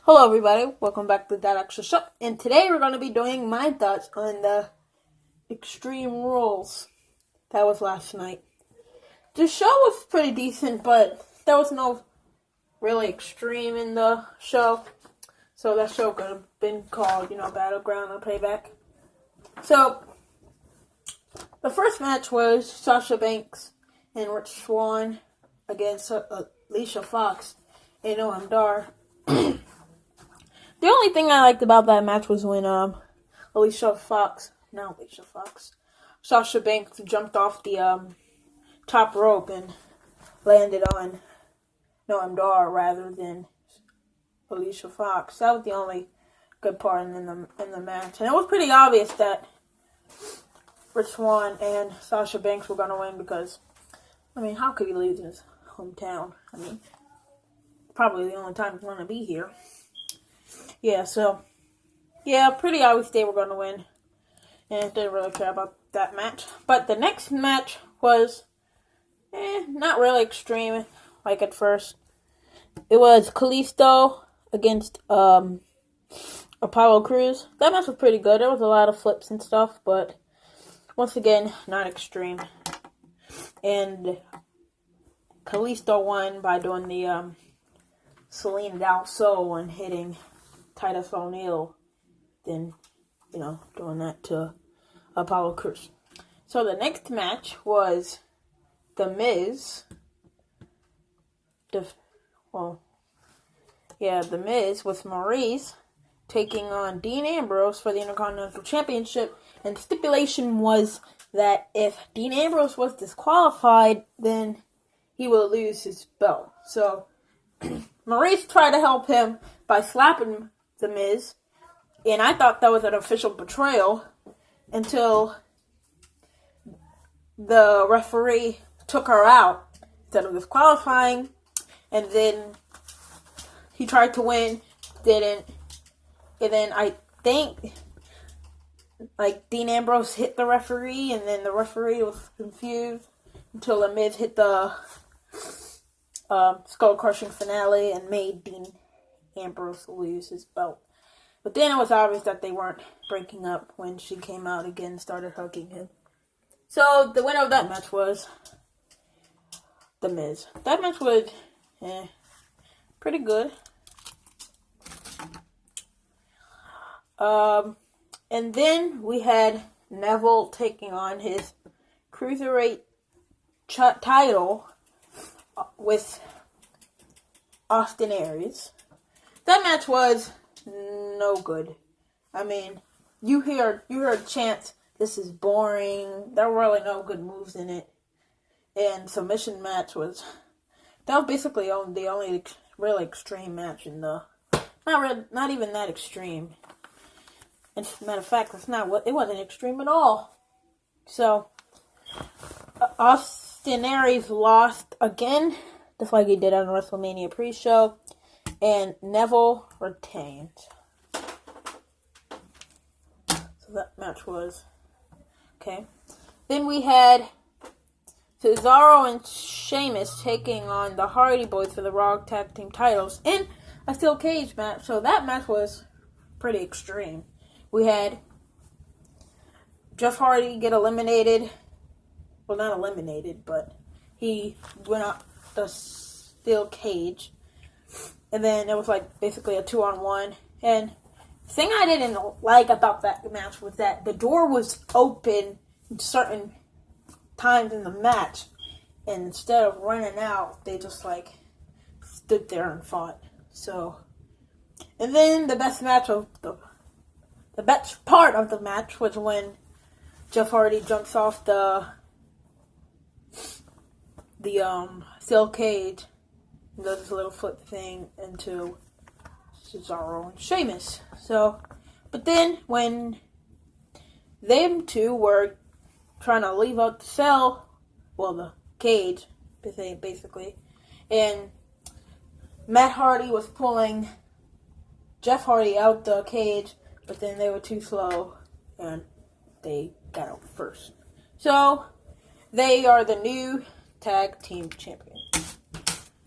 Hello everybody, welcome back to That Extra Show, and today we're going to be doing my thoughts on the Extreme Rules that was last night. The show was pretty decent, but there was no really extreme in the show, so that show could have been called, Battleground or Payback. So, the first match was Sasha Banks and Rich Swann against Alicia Fox and Noam Dar. The only thing I liked about that match was when Sasha Banks jumped off the top rope and landed on Noam Dar rather than Alicia Fox. That was the only good part in the match, and it was pretty obvious that Rich Swann and Sasha Banks were gonna win because, how could he lose in his hometown? Probably the only time he's gonna be here. Pretty obvious they were going to win. And didn't really care about that match. But the next match was, not really extreme, like at first. It was Kalisto against Apollo Crews. That match was pretty good. There was a lot of flips and stuff, but once again, not extreme. And Kalisto won by doing the Selena Dalso and hitting Titus O'Neil, then, doing that to Apollo Crews. So the next match was The Miz. The Miz with Maurice taking on Dean Ambrose for the Intercontinental Championship. And the stipulation was that if Dean Ambrose was disqualified, then he will lose his belt. So Maurice tried to help him by slapping The Miz, and I thought that was an official betrayal until the referee took her out instead of disqualifying, and then he tried to win, didn't, and then I think Dean Ambrose hit the referee, and then the referee was confused until The Miz hit the skull-crushing finale and made Dean Ambrose lose his belt. But then it was obvious that they weren't breaking up when she came out again and started hugging him. So the winner of that match was The Miz. That match was pretty good. And then we had Neville taking on his Cruiserweight title with Austin Aries. That match was no good. You heard chants, "This is boring." There were really no good moves in it. And submission match was basically the only really extreme match in the not even that extreme. As a matter of fact, it wasn't extreme at all. So Austin Aries lost again, just like he did on the WrestleMania pre-show. And Neville retained. So that match was okay. Then we had Cesaro and Sheamus taking on the Hardy Boyz for the Raw Tag Team titles in a steel cage match. So that match was pretty extreme. We had Jeff Hardy get eliminated. Well, not eliminated, but he went out the steel cage. And then it was basically a 2-on-1. And the thing I didn't like about that match was that the door was open at certain times in the match. And instead of running out, they just stood there and fought. So, and then the best part of the match was when Jeff Hardy jumps off the steel cage and does this little flip thing into Cesaro and Sheamus. So, but then when them two were trying to leave out the cell, the cage, basically, and Matt Hardy was pulling Jeff Hardy out the cage, but then they were too slow, and they got out first. So, they are the new tag team champions.